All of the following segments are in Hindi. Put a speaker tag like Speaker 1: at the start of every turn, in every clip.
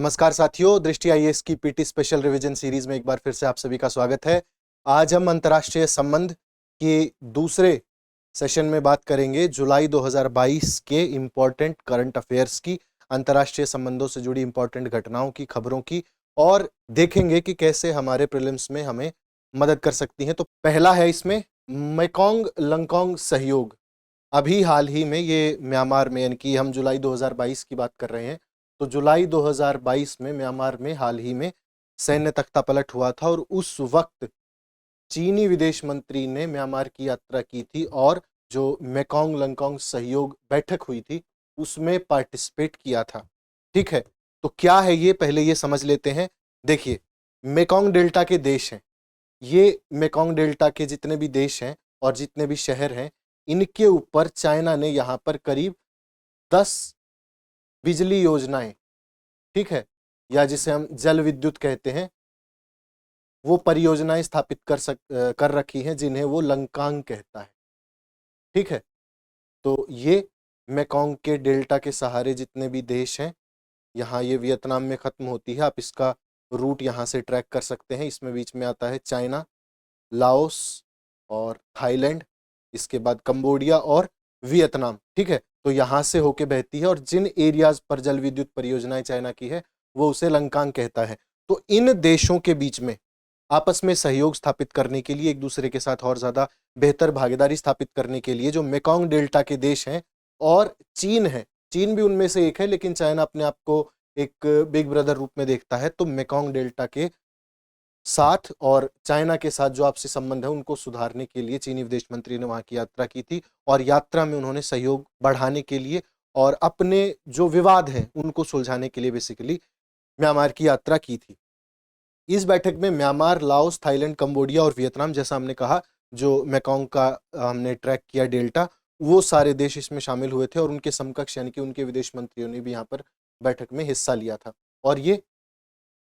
Speaker 1: नमस्कार साथियों, दृष्टि आईएएस की पीटी स्पेशल रिवीजन सीरीज में एक बार फिर से आप सभी का स्वागत है। आज हम अंतर्राष्ट्रीय संबंध के दूसरे सेशन में बात करेंगे जुलाई 2022 के इम्पोर्टेंट करंट अफेयर्स की, अंतर्राष्ट्रीय संबंधों से जुड़ी इंपॉर्टेंट घटनाओं की, खबरों की, और देखेंगे कि कैसे हमारे प्रीलिम्स में हमें मदद कर सकती हैं। तो पहला है इसमें मेकोंग लंगकोंग सहयोग। अभी हाल ही में ये म्यांमार में, यानी कि हम जुलाई 2022 की बात कर रहे हैं, तो जुलाई 2022 में म्यांमार में हाल ही में सैन्य तख्तापलट हुआ था और उस वक्त चीनी विदेश मंत्री ने म्यांमार की यात्रा की थी और जो मेकोंग लंगकोंग सहयोग बैठक हुई थी उसमें पार्टिसिपेट किया था। ठीक है, तो क्या है ये, पहले ये समझ लेते हैं। देखिए, मेकोंग डेल्टा के देश हैं ये, मेकोंग डेल्टा के जितने भी देश हैं और जितने भी शहर हैं, इनके ऊपर चाइना ने यहाँ पर करीब 10 बिजली योजनाएं, ठीक है, या जिसे हम जल विद्युत कहते हैं, वो परियोजनाएं स्थापित कर रखी हैं जिन्हें वो लंकांग कहता है। ठीक है, तो ये मेकोंग के डेल्टा के सहारे जितने भी देश हैं, यहाँ ये वियतनाम में खत्म होती है, आप इसका रूट यहाँ से ट्रैक कर सकते हैं। इसमें बीच में आता है चाइना, लाओस और थाईलैंड, इसके बाद कंबोडिया और वियतनाम। ठीक है, तो यहाँ से होके बहती है और जिन एरियाज पर जल विद्युत परियोजनाएं चाइना की है वो उसे लंकांग कहता है। तो इन देशों के बीच में आपस में सहयोग स्थापित करने के लिए, एक दूसरे के साथ और ज्यादा बेहतर भागीदारी स्थापित करने के लिए, जो मेकोंग डेल्टा के देश हैं और चीन है, चीन भी उनमें से एक है, लेकिन चाइना अपने आप को एक बिग ब्रदर रूप में देखता है, तो मेकोंग डेल्टा के साथ और चाइना के साथ जो आपसी संबंध है उनको सुधारने के लिए चीनी विदेश मंत्री ने वहां की यात्रा की थी और यात्रा में उन्होंने सहयोग बढ़ाने के लिए और अपने जो विवाद हैं उनको सुलझाने के लिए बेसिकली म्यांमार की यात्रा की थी। इस बैठक में म्यांमार, लाओस, थाईलैंड, कंबोडिया और वियतनाम, जैसा हमने कहा, जो मेकोंग का हमने ट्रैक किया डेल्टा, वो सारे देश इसमें शामिल हुए थे और उनके समकक्ष यानी कि उनके विदेश मंत्रियों ने भी यहाँ पर बैठक में हिस्सा लिया था। और ये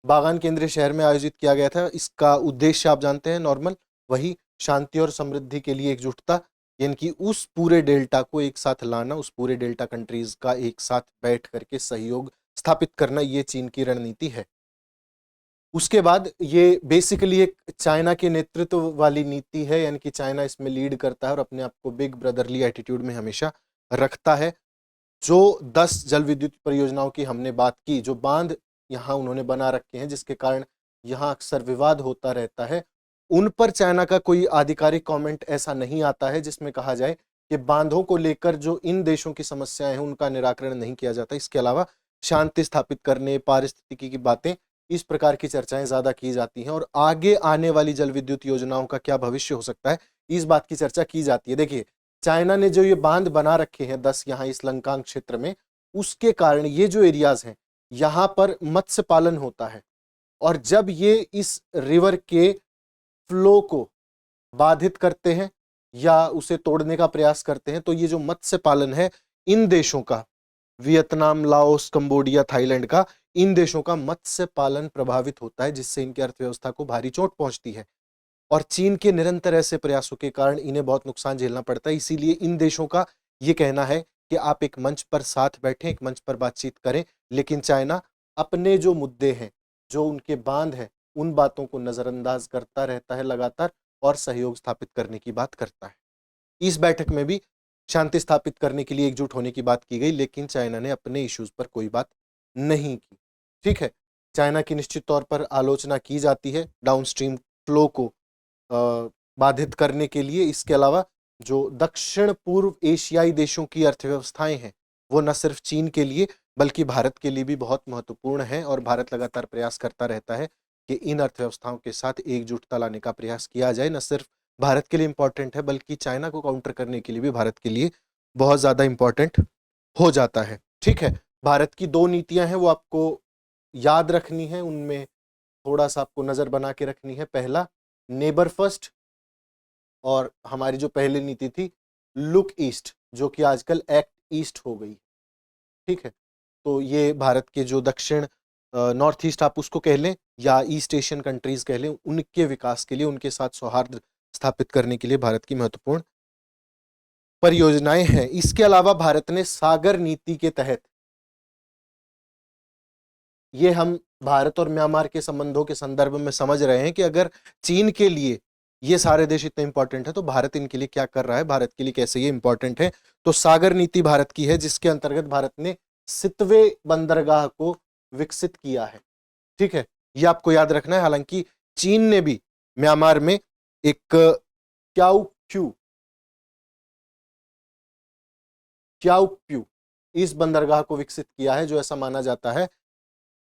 Speaker 1: बागान केंद्रीय शहर में आयोजित किया गया था। इसका उद्देश्य आप जानते हैं, नॉर्मल, वही शांति और समृद्धि के लिए एकजुटता, यानी कि उस पूरे डेल्टा को एक साथ लाना, उस पूरे डेल्टा कंट्रीज का एक साथ बैठ करके सहयोग स्थापित करना, ये चीन की रणनीति है। उसके बाद ये बेसिकली एक चाइना के नेतृत्व वाली नीति है, यानी कि चाइना इसमें लीड करता है और अपने आप को बिग ब्रदरली एटीट्यूड में हमेशा रखता है। जो 10 जल विद्युत परियोजनाओं की हमने बात की, जो बांध यहाँ उन्होंने बना रखे हैं जिसके कारण यहाँ अक्सर विवाद होता रहता है, उन पर चाइना का कोई आधिकारिक कमेंट ऐसा नहीं आता है जिसमें कहा जाए कि बांधों को लेकर जो इन देशों की समस्याएं हैं उनका निराकरण नहीं किया जाता। इसके अलावा शांति स्थापित करने, पारिस्थितिकी की बातें, इस प्रकार की चर्चाएं ज्यादा की जाती हैं और आगे आने वाली जल विद्युत योजनाओं का क्या भविष्य हो सकता है, इस बात की चर्चा की जाती है। देखिए, चाइना ने जो ये बांध बना रखे हैं 10 यहाँ इस लंकांग क्षेत्र में, उसके कारण ये जो एरियाज हैं यहाँ पर मत्स्य पालन होता है और जब ये इस रिवर के फ्लो को बाधित करते हैं या उसे तोड़ने का प्रयास करते हैं, तो ये जो मत्स्य पालन है इन देशों का, वियतनाम, लाओस, कंबोडिया, थाईलैंड का, इन देशों का मत्स्य पालन प्रभावित होता है जिससे इनकी अर्थव्यवस्था को भारी चोट पहुंचती है और चीन के निरंतर ऐसे प्रयासों के कारण इन्हें बहुत नुकसान झेलना पड़ता है। इसीलिए इन देशों का ये कहना है कि आप एक मंच पर साथ बैठें, एक मंच पर बातचीत करें, लेकिन चाइना अपने जो मुद्दे हैं, जो उनके बांध हैं, उन बातों को नजरअंदाज करता रहता है लगातार और सहयोग स्थापित करने की बात करता है। इस बैठक में भी शांति स्थापित करने के लिए एकजुट होने की बात की गई, लेकिन चाइना ने अपने इश्यूज पर कोई बात नहीं की। ठीक है, चाइना की निश्चित तौर पर आलोचना की जाती है डाउनस्ट्रीम फ्लो को बाधित करने के लिए। इसके अलावा जो दक्षिण पूर्व एशियाई देशों की अर्थव्यवस्थाएं हैं वो न सिर्फ चीन के लिए बल्कि भारत के लिए भी बहुत महत्वपूर्ण है और भारत लगातार प्रयास करता रहता है कि इन अर्थव्यवस्थाओं के साथ एकजुटता लाने का प्रयास किया जाए। न सिर्फ भारत के लिए इंपॉर्टेंट है बल्कि चाइना को काउंटर करने के लिए भी भारत के लिए बहुत ज्यादा इंपॉर्टेंट हो जाता है। ठीक है, भारत की 2 नीतियां हैं वो आपको याद रखनी है, उनमें थोड़ा सा आपको नजर बना के रखनी है। पहला, नेबर फर्स्ट, और हमारी जो पहली नीति थी लुक ईस्ट, जो कि आजकल एक्ट ईस्ट हो गई। ठीक है, तो ये भारत के जो दक्षिण नॉर्थ ईस्ट आप उसको कह लें या ईस्ट एशियन कंट्रीज कह लें, उनके विकास के लिए, उनके साथ सौहार्द स्थापित करने के लिए भारत की महत्वपूर्ण परियोजनाएं हैं। इसके अलावा भारत ने सागर नीति के तहत ये हम भारत और म्यांमार के संबंधों के संदर्भ में समझ रहे हैं कि अगर चीन के लिए ये सारे देश इतने इंपॉर्टेंट है तो भारत इनके लिए क्या कर रहा है, भारत के लिए कैसे ये इंपॉर्टेंट है। तो सागर नीति भारत की है, जिसके अंतर्गत भारत ने सितवे बंदरगाह को विकसित किया है। ठीक है, ये आपको याद रखना है। हालांकि चीन ने भी म्यांमार में एक क्याओप्यू इस बंदरगाह को विकसित किया है, जो ऐसा माना जाता है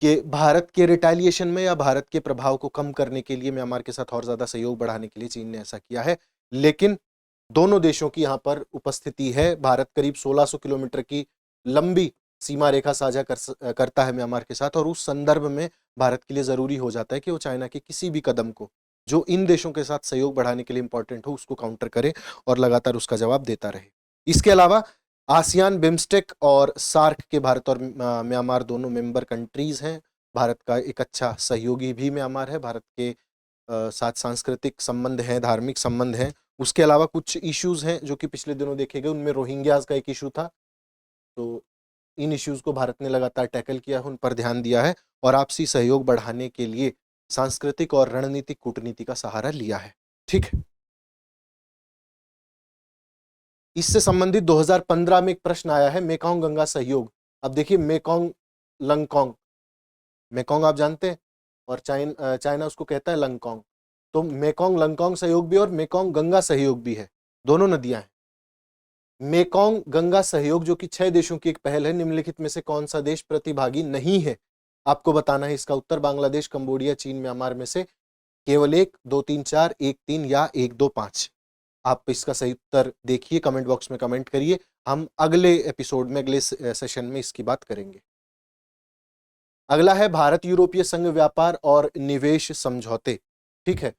Speaker 1: कि भारत के रिटेलिएशन में या भारत के प्रभाव को कम करने के लिए, म्यांमार के साथ और ज्यादा सहयोग बढ़ाने के लिए चीन ने ऐसा किया है। लेकिन दोनों देशों की यहां पर उपस्थिति है। भारत करीब 1600 किलोमीटर की लंबी सीमा रेखा साझा करता है म्यांमार के साथ, और उस संदर्भ में भारत के लिए जरूरी हो जाता है कि वो चाइना के किसी भी कदम को जो इन देशों के साथ सहयोग बढ़ाने के लिए इंपॉर्टेंट हो उसको काउंटर करे और लगातार उसका जवाब देता रहे। इसके अलावा आसियान, बिम्स्टेक और सार्क के भारत और म्यांमार दोनों मेंबर कंट्रीज हैं। भारत का एक अच्छा सहयोगी भी म्यांमार है। भारत के साथ सांस्कृतिक संबंध हैं, धार्मिक संबंध हैं। उसके अलावा कुछ इश्यूज हैं जो कि पिछले दिनों देखे गए, उनमें रोहिंग्याज का एक इशू था। तो इन इश्यूज को भारत ने लगातार टैकल किया है, उन पर ध्यान दिया है और आपसी सहयोग बढ़ाने के लिए सांस्कृतिक और रणनीतिक कूटनीति का सहारा लिया है। ठीक है, इससे संबंधित 2015 में एक प्रश्न आया है, मेकॉन्ग गंगा सहयोग। अब देखिए, मेकॉन्ग लंगकोंग, मेकॉन्ग आप जानते हैं और चाइना उसको कहता है लंगकोंग। तो मेकॉन्ग लंगकोंग सहयोग भी और मेकॉन्ग गंगा सहयोग भी है, दोनों नदियां हैं। मेकॉन्ग गंगा सहयोग जो कि 6 देशों की एक पहल है, निम्नलिखित में से कौन सा देश प्रतिभागी नहीं है? आपको बताना है इसका उत्तर। बांग्लादेश, कंबोडिया, चीन, म्यांमार में से केवल 1, 2, 3, 4, 1, 3 या 1, 2, 5। आप इसका सही उत्तर देखिए, कमेंट बॉक्स में कमेंट करिए। हम अगले एपिसोड में, अगले सेशन में इसकी बात करेंगे। अगला है भारत यूरोपीय संघ व्यापार और निवेश समझौते। ठीक है,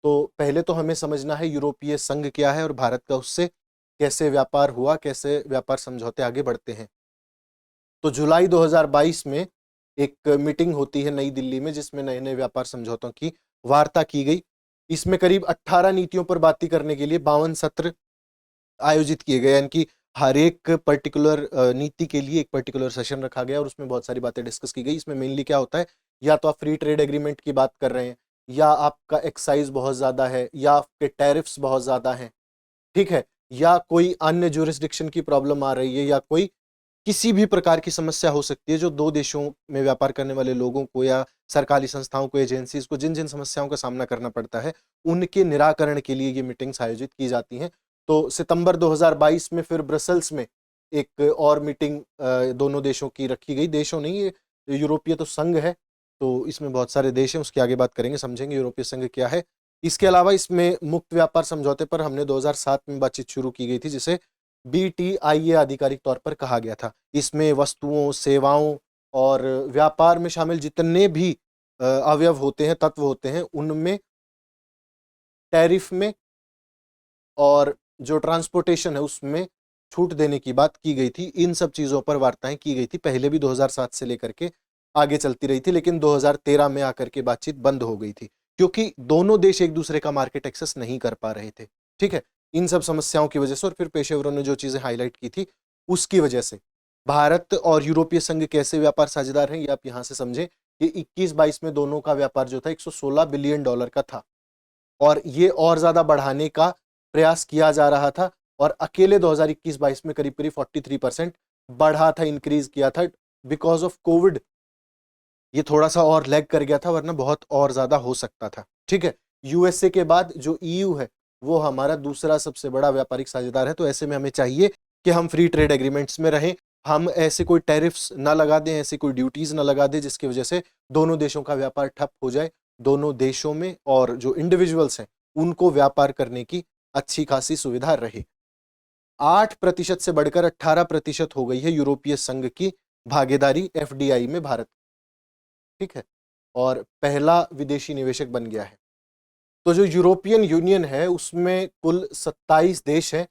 Speaker 1: तो पहले तो हमें समझना है यूरोपीय संघ क्या है और भारत का उससे कैसे व्यापार हुआ, कैसे व्यापार समझौते आगे बढ़ते हैं। तो जुलाई 2022 में एक मीटिंग होती है नई दिल्ली में, जिसमें नए नए व्यापार समझौतों की वार्ता की गई। इसमें करीब 18 नीतियों पर बातचीत करने के लिए 52 सत्र आयोजित किए गए, यानी कि हर एक पर्टिकुलर नीति के लिए एक पर्टिकुलर सेशन रखा गया और उसमें बहुत सारी बातें डिस्कस की गई। इसमें मेनली क्या होता है, या तो आप फ्री ट्रेड एग्रीमेंट की बात कर रहे हैं, या आपका एक्साइज बहुत ज्यादा है, या आपके टैरिफ्स बहुत ज्यादा हैं, ठीक है, या कोई अन्य ज्यूरिसडिक्शन की प्रॉब्लम आ रही है, या कोई किसी भी प्रकार की समस्या हो सकती है जो दो देशों में व्यापार करने वाले लोगों को या सरकारी संस्थाओं को, एजेंसीज को जिन जिन समस्याओं का सामना करना पड़ता है, उनके निराकरण के लिए ये मीटिंग्स आयोजित की जाती हैं। तो सितंबर 2022 में फिर ब्रसल्स में एक और मीटिंग दोनों देशों की रखी गई। देशों नहीं, ये यूरोपीय तो संघ है, तो इसमें बहुत सारे देश हैं, उसकी आगे बात करेंगे, समझेंगे यूरोपीय संघ क्या है। इसके अलावा इसमें मुक्त व्यापार समझौते पर हमने 2007 में बातचीत शुरू की गई थी, जिसे BTIA आधिकारिक तौर पर कहा गया था। इसमें वस्तुओं, सेवाओं और व्यापार में शामिल जितने भी अवयव होते हैं, तत्व होते हैं, उनमें टैरिफ में और जो ट्रांसपोर्टेशन है उसमें छूट देने की बात की गई थी। इन सब चीजों पर वार्ताएं की गई थी, पहले भी 2007 से लेकर के आगे चलती रही थी, लेकिन 2013 में आकर के बातचीत बंद हो गई थी क्योंकि दोनों देश एक दूसरे का मार्केट एक्सेस नहीं कर पा रहे थे। ठीक है, इन सब समस्याओं की वजह से और फिर पेशेवरों ने जो चीजें हाईलाइट की थी उसकी वजह से। भारत और यूरोपीय संघ कैसे व्यापार साझेदार हैं, ये आप यहां से समझे कि 21-22 में दोनों का व्यापार जो था $116 बिलियन का था, और ये और ज्यादा बढ़ाने का प्रयास किया जा रहा था, और अकेले 2021-22 में करीब करीब 43% बढ़ा था, इंक्रीज किया था। बिकॉज ऑफ कोविड ये थोड़ा सा और लैग कर गया था, वरना बहुत और ज्यादा हो सकता था। ठीक है, यूएसए के बाद जो EU है वो हमारा दूसरा सबसे बड़ा व्यापारिक साझेदार है। तो ऐसे में हमें चाहिए कि हम फ्री ट्रेड एग्रीमेंट्स में रहें, हम ऐसे कोई टैरिफ्स ना लगा दें, ऐसी कोई ड्यूटीज ना लगा दें जिसकी वजह से दोनों देशों का व्यापार ठप हो जाए। दोनों देशों में और जो इंडिविजुअल्स हैं उनको व्यापार करने की अच्छी खासी सुविधा रहे। 8% से बढ़कर 18% हो गई है यूरोपीय संघ की भागीदारी FDI में भारत। ठीक है, और पहला विदेशी निवेशक बन गया है। तो जो यूरोपियन यूनियन है उसमें कुल 27 देश हैं,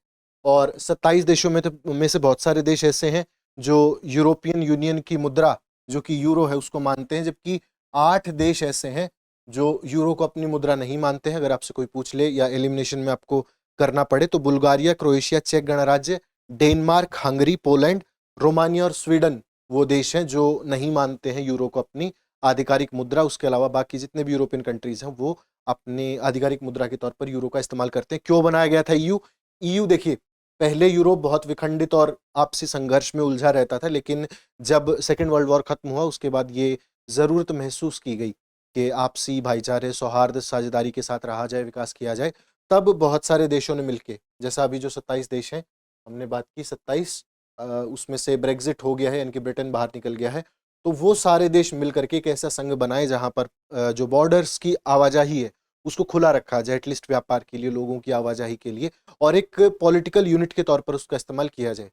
Speaker 1: और 27 देशों में से बहुत सारे देश ऐसे हैं जो यूरोपियन यूनियन की मुद्रा जो कि यूरो है उसको मानते हैं, जबकि 8 देश ऐसे हैं जो यूरो को अपनी मुद्रा नहीं मानते हैं। अगर आपसे कोई पूछ ले या एलिमिनेशन में आपको करना पड़े तो बुल्गारिया, क्रोएशिया, चेक गणराज्य, डेनमार्क, हंगरी, पोलैंड, रोमानिया और स्वीडन वो देश हैं जो नहीं मानते हैं यूरो को अपनी आधिकारिक मुद्रा। उसके अलावा बाकी जितने भी यूरोपियन कंट्रीज हैं वो अपनी आधिकारिक मुद्रा के तौर पर यूरो का इस्तेमाल करते हैं। क्यों बनाया गया था ईयू? ईयू देखिए, पहले यूरोप बहुत विखंडित और आपसी संघर्ष में उलझा रहता था, लेकिन जब सेकेंड वर्ल्ड वॉर खत्म हुआ उसके बाद ये जरूरत महसूस की गई कि आपसी भाईचारे, सौहार्द, साझेदारी के साथ रहा जाए, विकास किया जाए। तब बहुत सारे देशों ने मिलके, जैसा अभी जो 27 देश हैं, हमने बात की 27, उसमें से ब्रेग्जिट हो गया है, यानी कि ब्रिटेन बाहर निकल गया है, तो वो सारे देश मिल करके एक ऐसा संघ बनाए जहां पर जो बॉर्डर्स की आवाजाही है उसको खुला रखा जाए, एटलीस्ट व्यापार के लिए, लोगों की आवाजाही के लिए, और एक पॉलिटिकल यूनिट के तौर पर उसका इस्तेमाल किया जाए।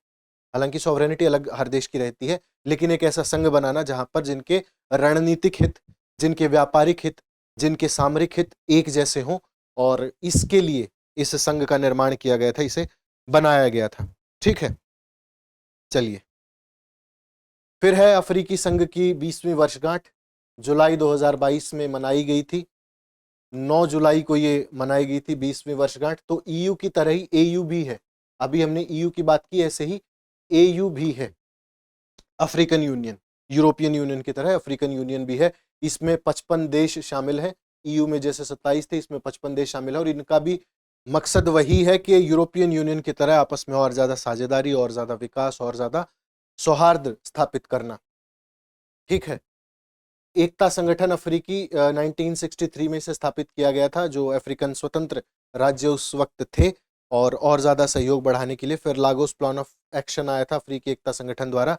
Speaker 1: हालांकि सॉवरेनिटी अलग हर देश की रहती है, लेकिन एक ऐसा संघ बनाना जहां पर जिनके रणनीतिक हित, जिनके व्यापारिक हित, जिनके सामरिक हित एक जैसे हों, और इसके लिए इस संघ का निर्माण किया गया था, इसे बनाया गया था। ठीक है, चलिए फिर है अफ्रीकी संघ की 20वीं वर्षगांठ, जुलाई 2022 में मनाई गई थी। 9 जुलाई को ये मनाई गई थी 20वीं वर्षगांठ। तो ईयू की तरह ही एयू भी है। अभी हमने ईयू की बात की, ऐसे ही एयू भी है, अफ्रीकन यूनियन। यूरोपियन यूनियन की तरह अफ्रीकन यूनियन भी है। इसमें 55 देश शामिल हैं। ईयू में जैसे 27 थे, इसमें 55 देश शामिल है, और इनका भी मकसद वही है कि यूरोपियन यूनियन की तरह आपस में और ज्यादा साझेदारी, और ज्यादा विकास, और ज्यादा सौहार्द स्थापित करना। ठीक है, एकता संगठन अफ्रीकी 1963 में से स्थापित किया गया था, जो अफ्रीकन स्वतंत्र राज्य उस वक्त थे, और ज्यादा सहयोग बढ़ाने के लिए फिर लागोस प्लान ऑफ एक्शन आया था अफ्रीकी एकता संगठन द्वारा,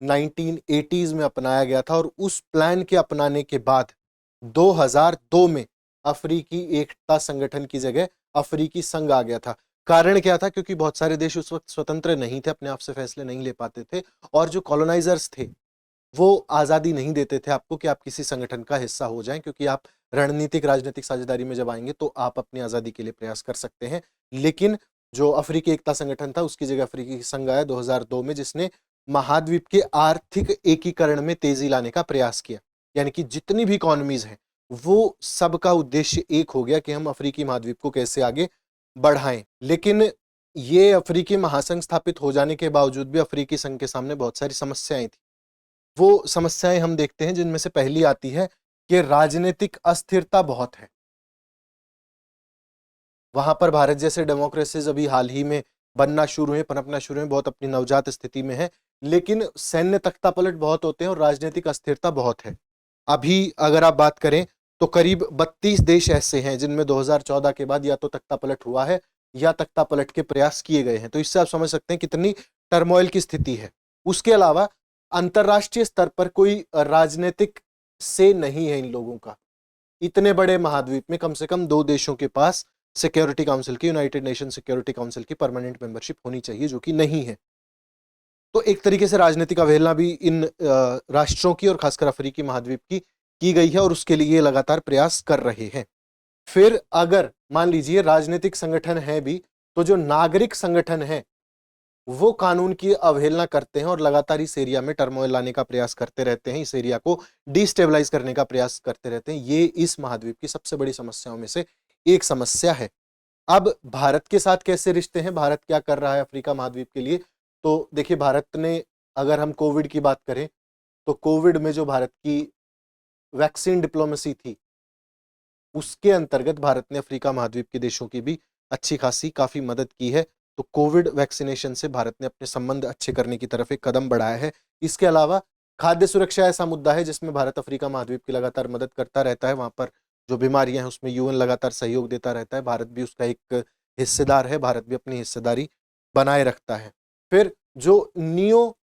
Speaker 1: 1980s में अपनाया गया था। और उस प्लान के अपनाने के बाद 2002 में अफ्रीकी एकता संगठन की जगह अफ्रीकी संघ आ गया था। कारण क्या था? क्योंकि बहुत सारे देश उस वक्त स्वतंत्र नहीं थे, अपने आप से फैसले नहीं ले पाते थे, और जो कॉलोनाइजर्स थे वो आजादी नहीं देते थे आपको कि आप किसी संगठन का हिस्सा हो जाएं, क्योंकि आप रणनीतिक राजनीतिक साझेदारी में जब आएंगे तो आप अपनी आजादी के लिए प्रयास कर सकते हैं। लेकिन जो अफ्रीकी एकता संगठन था उसकी जगह अफ्रीकी संघ आया 2002 में, जिसने महाद्वीप के आर्थिक एकीकरण में तेजी लाने का प्रयास किया। यानी कि जितनी भी इकोनॉमीज हैं वो सबका उद्देश्य एक हो गया कि हम अफ्रीकी महाद्वीप को कैसे आगे बढ़ाएं। लेकिन ये अफ्रीकी महासंघ स्थापित हो जाने के बावजूद भी अफ्रीकी संघ के सामने बहुत सारी समस्याएं थी। वो समस्याएं हम देखते हैं, जिनमें से पहली आती है कि राजनीतिक अस्थिरता बहुत है। वहां पर भारत जैसे डेमोक्रेसीज अभी हाल ही में बनना शुरू है, पनपना शुरू है, बहुत अपनी नवजात स्थिति में है, लेकिन सैन्य तख्तापलट बहुत होते हैं और राजनीतिक अस्थिरता बहुत है। अभी अगर आप बात करें तो करीब 32 देश ऐसे हैं जिनमें 2014 के बाद या तो तख्तापलट हुआ है या तख्तापलट के प्रयास किए गए हैं। तो इससे आप समझ सकते हैं कितनी टर्मोइल की स्थिति है। उसके अलावा अंतरराष्ट्रीय स्तर पर कोई राजनीतिक से नहीं है इन लोगों का। इतने बड़े महाद्वीप में कम से कम 2 देशों के पास सिक्योरिटी काउंसिल की, यूनाइटेड नेशन सिक्योरिटी काउंसिल की परमानेंट मेंबरशिप होनी चाहिए, जो कि नहीं है। तो एक तरीके से राजनीतिक अवहेलना भी इन राष्ट्रों की और खासकर अफ्रीकी महाद्वीप की गई है, और उसके लिए लगातार प्रयास कर रहे हैं। फिर अगर मान लीजिए राजनीतिक संगठन है भी, तो जो नागरिक संगठन है वो कानून की अवहेलना करते हैं और लगातार इस एरिया में टर्मोइल लाने का प्रयास करते रहते हैं, इस एरिया को डिस्टेबलाइज करने का प्रयास करते रहते हैं। ये इस महाद्वीप की सबसे बड़ी समस्याओं में से एक समस्या है। अब भारत के साथ कैसे रिश्ते हैं, भारत क्या कर रहा है अफ्रीका महाद्वीप के लिए? तो देखिए, भारत ने, अगर हम कोविड की बात करें तो कोविड में जो भारत की वैक्सीन डिप्लोमेसी थी उसके अंतर्गत भारत ने अफ्रीका महाद्वीप के देशों की भी अच्छी खासी काफी मदद की है। तो कोविड वैक्सीनेशन से भारत ने अपने संबंध अच्छे करने की तरफ एक कदम बढ़ाया है। इसके अलावा खाद्य सुरक्षा ऐसा मुद्दा है जिसमें भारत अफ्रीका महाद्वीप की लगातार मदद करता रहता है। वहां पर जो बीमारियां हैं उसमें यूएन लगातार सहयोग देता रहता है, भारत भी उसका एक हिस्सेदार है, भारत भी अपनी हिस्सेदारी बनाए रखता है। फिर जो नियो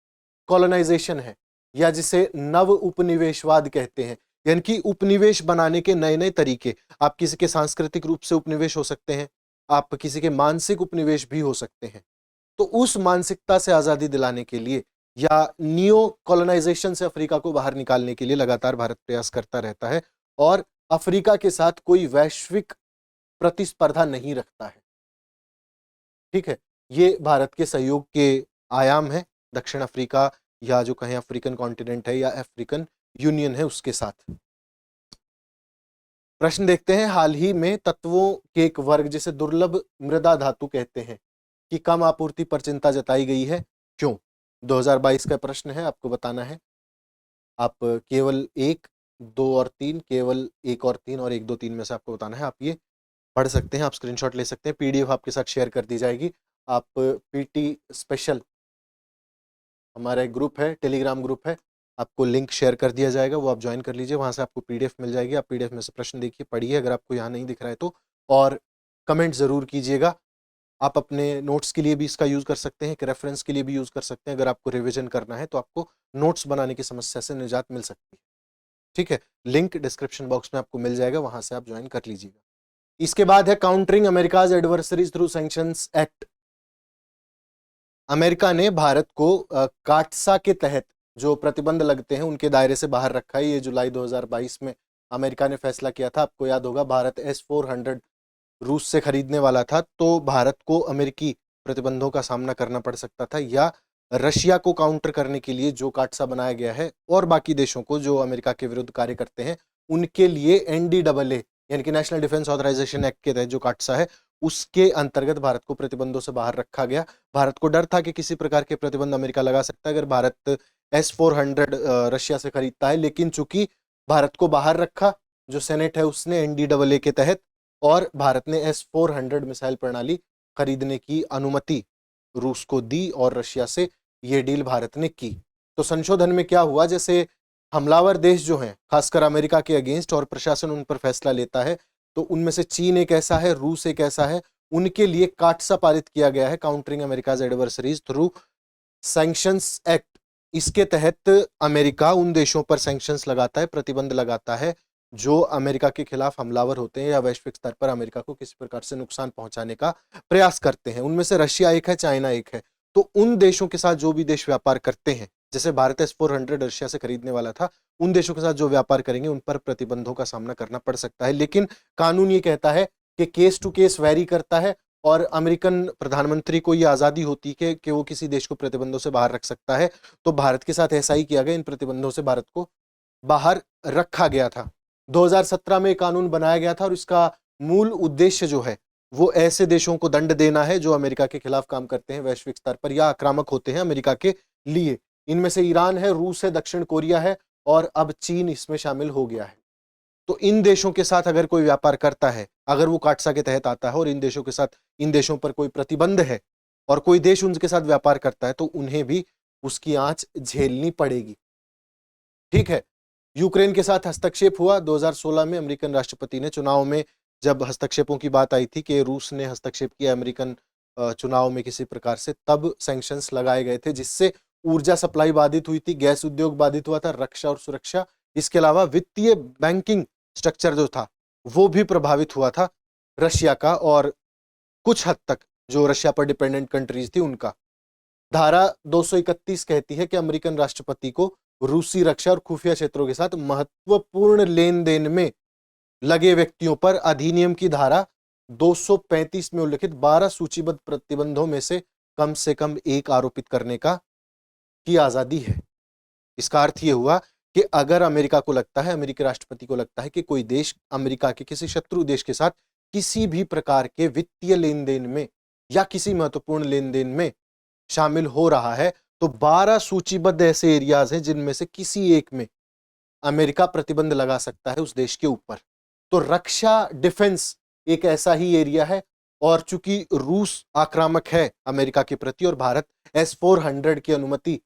Speaker 1: कॉलोनाइजेशन है, या जिसे नव उपनिवेशवाद कहते हैं, यानी कि उपनिवेश बनाने के नए नए तरीके। आप किसी के सांस्कृतिक रूप से उपनिवेश हो सकते हैं, आप किसी के मानसिक उपनिवेश भी हो सकते हैं। तो उस मानसिकता से आजादी दिलाने के लिए या नियो कॉलोनाइजेशन से अफ्रीका को बाहर निकालने के लिए लगातार भारत प्रयास करता रहता है, और अफ्रीका के साथ कोई वैश्विक प्रतिस्पर्धा नहीं रखता है। ठीक है, ये भारत के सहयोग के आयाम है दक्षिण अफ्रीका, या जो कहें अफ्रीकन कॉन्टिनेंट है या अफ्रीकन यूनियन है उसके साथ। प्रश्न देखते हैं, हाल ही में तत्वों के एक वर्ग जिसे दुर्लभ मृदा धातु कहते हैं कि कम आपूर्ति पर चिंता जताई गई है, क्यों? 2022 का प्रश्न है, आपको बताना है। आप केवल 1, 2 और 3, केवल 1 और 3 और 1, 2, 3 में से आपको बताना है। आप ये पढ़ सकते हैं, आप स्क्रीनशॉट ले सकते हैं, पीडीएफ आपके साथ शेयर कर दी जाएगी। आप पीटी स्पेशल हमारा एक ग्रुप है, टेलीग्राम ग्रुप है, आपको लिंक शेयर कर दिया जाएगा, वो आप ज्वाइन कर लीजिए, वहाँ से आपको पीडीएफ मिल जाएगी। आप पीडीएफ में से प्रश्न देखिए, पढ़िए, अगर आपको यहाँ नहीं दिख रहा है तो, और कमेंट ज़रूर कीजिएगा। आप अपने नोट्स के लिए भी इसका यूज़ कर सकते हैं, एक रेफरेंस के लिए भी यूज़ कर सकते हैं। अगर आपको रिविजन करना है तो आपको नोट्स बनाने की समस्या से निजात मिल सकती है। ठीक है, लिंक डिस्क्रिप्शन बॉक्स में आपको मिल जाएगा, वहाँ से आप ज्वाइन कर लीजिएगा। इसके बाद है countering America's adversaries through sanctions act. America ने भारत को काटसा के तहत जो प्रतिबंध लगते हैं उनके दायरे से बाहर रखा है। ये जुलाई 2022 में अमेरिका ने फैसला किया था। आपको याद होगा, भारत S-400 रूस से खरीदने वाला था, तो भारत को अमेरिकी प्रतिबंधों का सामना करना पड़ सकता था, या रशिया को काउंटर करने के लिए जो काटसा बनाया गया है और बाकी देशों को जो अमेरिका के विरुद्ध कार्य करते हैं उनके लिए NDAA यानी कि नेशनल डिफेंस ऑथराइजेशन एक्ट के तहत जो काटसा है उसके अंतर्गत भारत को प्रतिबंधों से बाहर रखा गया। भारत को डर था कि किसी प्रकार के प्रतिबंध अमेरिका लगा सकता है अगर भारत S-400 रशिया से खरीदता है, लेकिन चूंकि भारत को बाहर रखा, जो सेनेट है उसने NDAA के तहत, और भारत ने S-400 मिसाइल प्रणाली खरीदने की अनुमति रूस को दी और रशिया से ये डील भारत ने की। तो संशोधन में क्या हुआ, जैसे हमलावर देश जो हैं खासकर अमेरिका के अगेंस्ट और प्रशासन उन पर फैसला लेता है, तो उनमें से चीन एक ऐसा है, रूस एक ऐसा है, उनके लिए काटसा पारित किया गया है, countering America's adversaries through sanctions act. इसके तहत अमेरिका उन देशों पर सैंक्शंस लगाता है, प्रतिबंध लगाता है जो अमेरिका के खिलाफ हमलावर होते हैं या वैश्विक स्तर पर अमेरिका को किसी प्रकार से नुकसान पहुंचाने का प्रयास करते हैं। उनमें से रशिया एक है, चाइना एक है। तो उन देशों के साथ जो भी देश व्यापार करते हैं, जैसे भारत S-400 रशिया से खरीदने वाला था, उन देशों के साथ जो व्यापार करेंगे उन पर प्रतिबंधों का सामना करना पड़ सकता है। लेकिन कानून ये कहता है कि केस टू केस वैरी करता है, और अमेरिकन प्रधानमंत्री को ये आज़ादी होती है कि वो किसी देश को प्रतिबंधों से बाहर रख सकता है। तो भारत के साथ ऐसा ही किया गया, इन प्रतिबंधों से भारत को बाहर रखा गया था। 2017 में कानून बनाया गया था और इसका मूल उद्देश्य जो है वो ऐसे देशों को दंड देना है जो अमेरिका के खिलाफ काम करते हैं वैश्विक स्तर पर या आक्रामक होते हैं अमेरिका के लिए। इनमें से ईरान है, रूस है, दक्षिण कोरिया है और अब चीन इसमें शामिल हो गया है। तो इन देशों के साथ अगर कोई व्यापार करता है, अगर वो काटसा के तहत आता है और इन देशों के साथ, इन देशों पर कोई प्रतिबंध है और कोई देश उनके साथ व्यापार करता है, तो उन्हें भी उसकी आंच झेलनी पड़ेगी। ठीक है, यूक्रेन के साथ हस्तक्षेप हुआ 2016 में। अमेरिकन राष्ट्रपति ने चुनाव में जब हस्तक्षेपों की बात आई थी कि रूस ने हस्तक्षेप किया अमेरिकन चुनाव में किसी प्रकार से, तब सैंक्शंस लगाए गए थे, जिससे ऊर्जा सप्लाई बाधित हुई थी, गैस उद्योग बाधित हुआ था, रक्षा और सुरक्षा, इसके अलावा वित्तीय बैंकिंग स्ट्रक्चर जो था वो भी प्रभावित हुआ था रशिया का, और कुछ हद तक जो रशिया पर डिपेंडेंट कंट्रीज थी उनका। धारा 231 कहती है कि अमेरिकन राष्ट्रपति को रूसी रक्षा और खुफिया क्षेत्रों के साथ महत्वपूर्ण लेन देन में लगे व्यक्तियों पर अधिनियम की धारा 235 में उल्लिखित 12 सूचीबद्ध प्रतिबंधों में से कम एक आरोपित करने की आजादी है। इसका अर्थ यह हुआ कि अगर अमेरिका को लगता है, अमेरिकी राष्ट्रपति को लगता है कि कोई देश अमेरिका के किसी शत्रु देश के साथ किसी भी प्रकार के वित्तीय लेन देन में या किसी महत्वपूर्ण लेन देन में शामिल हो रहा है, तो 12 सूचीबद्ध ऐसे एरियाज हैं जिनमें से किसी एक में अमेरिका प्रतिबंध लगा सकता है उस देश के ऊपर। तो रक्षा, डिफेंस एक ऐसा ही एरिया है, और चूंकि रूस आक्रामक है अमेरिका के प्रति और भारत S-400 की अनुमति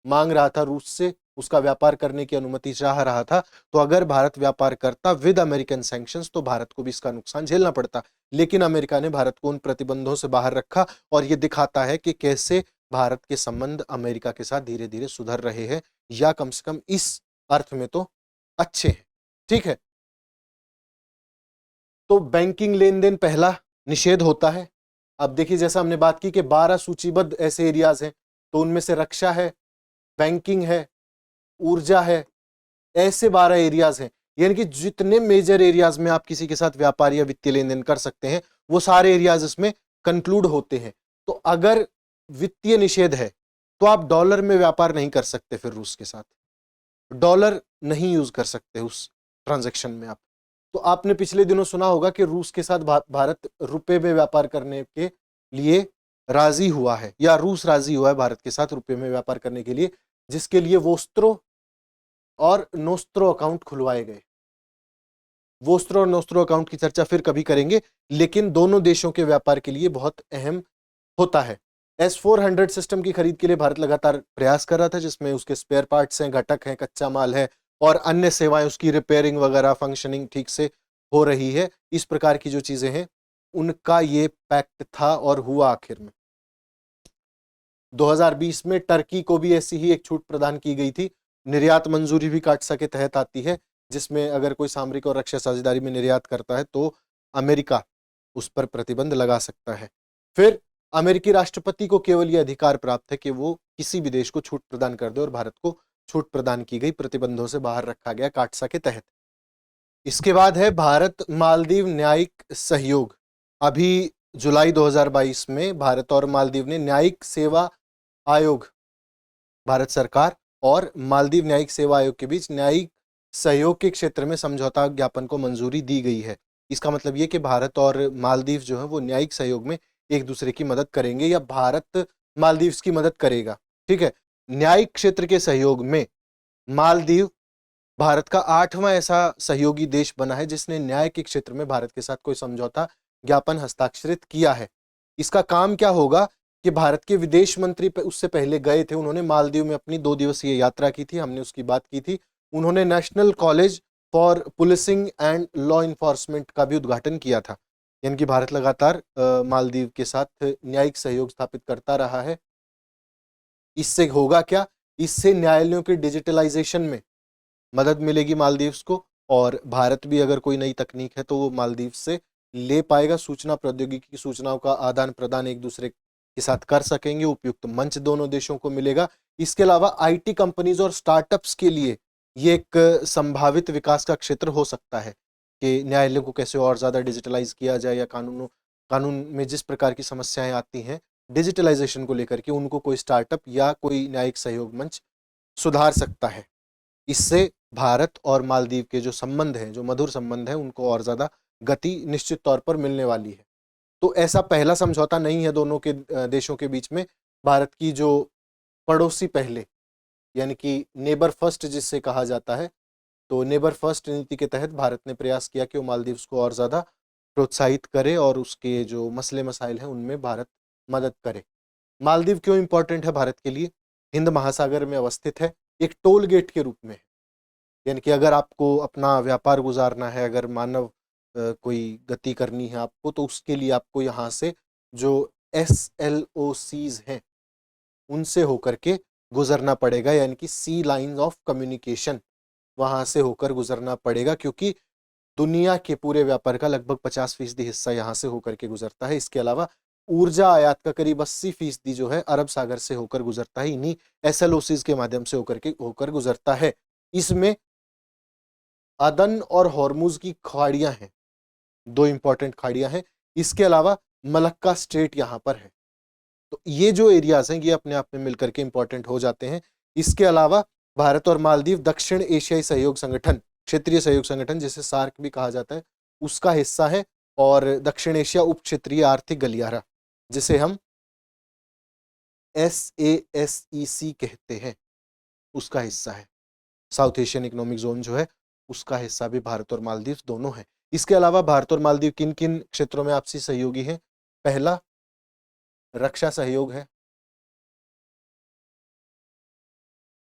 Speaker 1: मांग रहा था रूस से, उसका व्यापार करने की अनुमति चाह रहा था, तो अगर भारत व्यापार करता विद अमेरिकन सैंक्शंस तो भारत को भी इसका नुकसान झेलना पड़ता। लेकिन अमेरिका ने भारत को उन प्रतिबंधों से बाहर रखा, और यह दिखाता है कि कैसे भारत के संबंध अमेरिका के साथ धीरे धीरे सुधर रहे हैं, या कम से कम इस अर्थ में तो अच्छे हैं। ठीक है, तो बैंकिंग लेन देन पहला निषेध होता है। अब देखिए, जैसा हमने बात की कि 12 सूचीबद्ध ऐसे एरियाज हैं, तो उनमें से रक्षा है, बैंकिंग है, ऊर्जा है, ऐसे 12 एरियाज हैं। यानी कि जितने मेजर एरियाज में आप किसी के साथ व्यापार या वित्तीय लेन देन कर सकते हैं, वो सारे एरियाज इसमें कंक्लूड होते हैं। तो अगर वित्तीय निषेध है तो आप डॉलर में व्यापार नहीं कर सकते, फिर रूस के साथ डॉलर नहीं यूज कर सकते उस ट्रांजैक्शन में आप। तो आपने पिछले दिनों सुना होगा कि रूस के साथ भारत रुपए में व्यापार करने के लिए राजी हुआ है या रूस राजी हुआ है भारत के साथ रुपये में व्यापार करने के लिए, जिसके लिए वोस्त्रो और नोस्त्रो अकाउंट खुलवाए गए। वोस्त्रो और नोस्त्रो अकाउंट की चर्चा फिर कभी करेंगे, लेकिन दोनों देशों के व्यापार के लिए बहुत अहम होता है। S-400 सिस्टम की खरीद के लिए भारत लगातार प्रयास कर रहा था, जिसमें उसके स्पेयर पार्ट्स हैं, घटक हैं, कच्चा माल है और अन्य सेवाएं, उसकी रिपेयरिंग वगैरह, फंक्शनिंग ठीक से हो रही है। इस प्रकार की जो चीजें हैं उनका ये पैक्ट था और हुआ आखिर में। 2020 में टर्की को भी ऐसी ही एक छूट प्रदान की गई थी। निर्यात मंजूरी भी काटसा के तहत आती है, जिसमें अगर कोई सामरिक और रक्षा साझेदारी में निर्यात करता है तो अमेरिका उस पर प्रतिबंध लगा सकता है। फिर अमेरिकी राष्ट्रपति को केवल यह अधिकार प्राप्त है कि वो किसी भी देश को छूट प्रदान कर दे, और भारत को छूट प्रदान की गई, प्रतिबंधों से बाहर रखा गया काटसा के तहत। इसके बाद है भारत मालदीव न्यायिक सहयोग। अभी जुलाई 2022 में भारत और मालदीव ने न्यायिक सेवा आयोग, भारत सरकार और मालदीव न्यायिक सेवा आयोग के बीच न्यायिक सहयोग के क्षेत्र में समझौता ज्ञापन को मंजूरी दी गई है। इसका मतलब ये कि भारत और मालदीव जो है वो न्यायिक सहयोग में एक दूसरे की मदद करेंगे, या भारत मालदीव की मदद करेगा। ठीक है, न्यायिक क्षेत्र के सहयोग में मालदीव भारत का 8वां ऐसा सहयोगी देश बना है जिसने न्याय के क्षेत्र में भारत के साथ कोई समझौता ज्ञापन हस्ताक्षरित किया है। इसका काम क्या होगा कि भारत के विदेश मंत्री उससे पहले गए थे, उन्होंने मालदीव में अपनी 2 दिवसीय यात्रा की थी, हमने उसकी बात की थी। उन्होंने national college for policing and law enforcement का भी उद्घाटन किया था। यानी कि भारत लगातार मालदीव के साथ न्यायिक सहयोग स्थापित करता रहा है। इससे होगा क्या, इससे न्यायालयों के डिजिटलाइजेशन में मदद मिलेगी मालदीव्स को, और भारत भी अगर कोई नई तकनीक है तो वो मालदीव से ले पाएगा। सूचना प्रौद्योगिकी की सूचनाओं का आदान प्रदान एक दूसरे के साथ कर सकेंगे, उपयुक्त मंच दोनों देशों को मिलेगा। इसके अलावा आईटी कंपनीज और स्टार्टअप्स के लिए ये एक संभावित विकास का क्षेत्र हो सकता है कि न्यायालयों को कैसे और ज्यादा डिजिटलाइज किया जाए, या कानून में जिस प्रकार की समस्याएं आती हैं डिजिटलाइजेशन को लेकर के, उनको कोई स्टार्टअप या कोई न्यायिक सहयोग मंच सुधार सकता है। इससे भारत और मालदीव के जो संबंध हैं, जो मधुर संबंध हैं, उनको और ज्यादा गति निश्चित तौर पर मिलने वाली है। तो ऐसा पहला समझौता नहीं है दोनों के देशों के बीच में। भारत की जो पड़ोसी पहले, यानी कि नेबर फर्स्ट जिससे कहा जाता है, तो नेबर फर्स्ट नीति के तहत भारत ने प्रयास किया कि वो मालदीव्स को और ज्यादा प्रोत्साहित करे और उसके जो मसले मसाइल हैं उनमें भारत मदद करे। मालदीव क्यों इंपॉर्टेंट है भारत के लिए? हिंद महासागर में अवस्थित है, एक टोल गेट के रूप में है। यानी कि अगर आपको अपना व्यापार गुजारना है, अगर मानव कोई गति करनी है आपको, तो उसके लिए आपको यहाँ से जो SLOCs हैं उनसे होकर के गुजरना पड़ेगा, यानी कि सी लाइंस ऑफ कम्युनिकेशन, वहां से होकर गुजरना पड़ेगा, क्योंकि दुनिया के पूरे व्यापार का लगभग 50% हिस्सा यहाँ से होकर के गुजरता है। इसके अलावा ऊर्जा आयात का करीब 80% जो है अरब सागर से होकर गुजरता है, इन्हीं SLOCs के माध्यम से होकर गुजरता है। इसमें अदन और हॉर्मुज की खाड़ियां हैं, 2 इंपॉर्टेंट खाड़ियां हैं। इसके अलावा मलक्का स्ट्रेट यहाँ पर है। तो ये जो एरियाज हैं ये अपने आप में मिलकर के इंपॉर्टेंट हो जाते हैं। इसके अलावा भारत और मालदीव दक्षिण एशियाई सहयोग संगठन, क्षेत्रीय सहयोग संगठन जिसे सार्क भी कहा जाता है, उसका हिस्सा है, और दक्षिण एशिया उप क्षेत्रीय आर्थिक गलियारा जिसे हम SASEC कहते हैं, उसका हिस्सा है। साउथ एशियन इकोनॉमिक जोन जो है उसका हिस्सा भी भारत और मालदीव दोनों है। इसके अलावा भारत और मालदीव किन किन क्षेत्रों में आपसी सहयोगी हैं? पहला, रक्षा सहयोग है।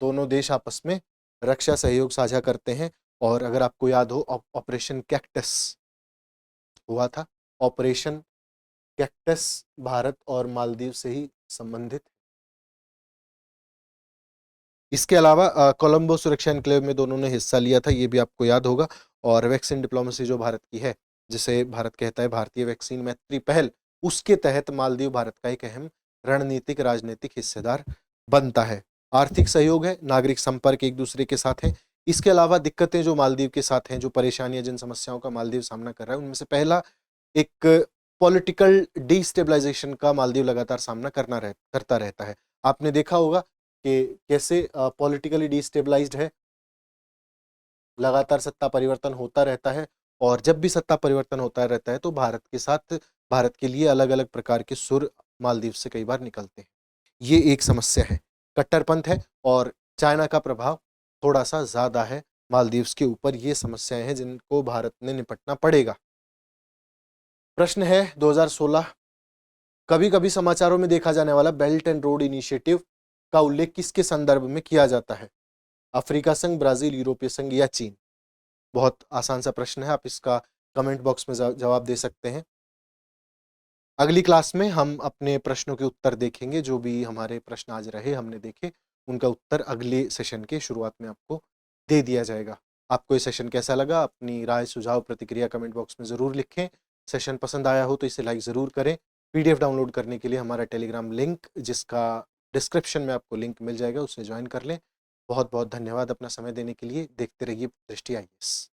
Speaker 1: दोनों देश आपस में रक्षा सहयोग साझा करते हैं, और अगर आपको याद हो ऑपरेशन कैक्टस हुआ था। ऑपरेशन कैक्टस भारत और मालदीव से ही संबंधित। इसके अलावा कोलंबो सुरक्षा एन्क्लेव में दोनों ने हिस्सा लिया था, ये भी आपको याद होगा। और वैक्सीन डिप्लोमेसी जो भारत की है, जिसे भारत कहता है भारतीय वैक्सीन मैत्री पहल, उसके तहत मालदीव भारत का एक अहम रणनीतिक राजनीतिक हिस्सेदार बनता है। आर्थिक सहयोग है, नागरिक संपर्क एक दूसरे के साथ है। इसके अलावा दिक्कतें जो मालदीव के साथ हैं, जो परेशानियां, जिन समस्याओं का मालदीव सामना कर रहा है, उनमें से पहला एक पॉलिटिकल डिस्टेबलाइजेशन का मालदीव लगातार सामना करता रहता है। आपने देखा होगा कि कैसे पॉलिटिकली डिस्टेबलाइज्ड है, लगातार सत्ता परिवर्तन होता रहता है, और जब भी सत्ता परिवर्तन होता रहता है तो भारत के साथ, भारत के लिए अलग अलग प्रकार के सुर मालदीव से कई बार निकलते हैं। ये एक समस्या है, कट्टरपंथ है और चाइना का प्रभाव थोड़ा सा ज्यादा है मालदीव्स के ऊपर। ये समस्याएं हैं जिनको भारत ने निपटना पड़ेगा। प्रश्न है 2016, कभी कभी समाचारों में देखा जाने वाला बेल्ट एंड रोड इनिशिएटिव का उल्लेख किसके संदर्भ में किया जाता है? अफ्रीका संघ, ब्राजील, यूरोपीय संघ या चीन? बहुत आसान सा प्रश्न है, आप इसका कमेंट बॉक्स में जवाब दे सकते हैं। अगली क्लास में हम अपने प्रश्नों के उत्तर देखेंगे। जो भी हमारे प्रश्न आज रहे हमने देखे, उनका उत्तर अगले सेशन के शुरुआत में आपको दे दिया जाएगा। आपको ये सेशन कैसा लगा? अपनी राय, सुझाव, प्रतिक्रिया कमेंट बॉक्स में जरूर लिखें। सेशन पसंद आया हो तो इसे लाइक जरूर करें। पीडीएफ डाउनलोड करने के लिए हमारा टेलीग्राम लिंक, जिसका डिस्क्रिप्शन में आपको लिंक मिल जाएगा, उससे ज्वाइन कर लें। बहुत बहुत धन्यवाद अपना समय देने के लिए। देखते रहिए दृष्टि IAS।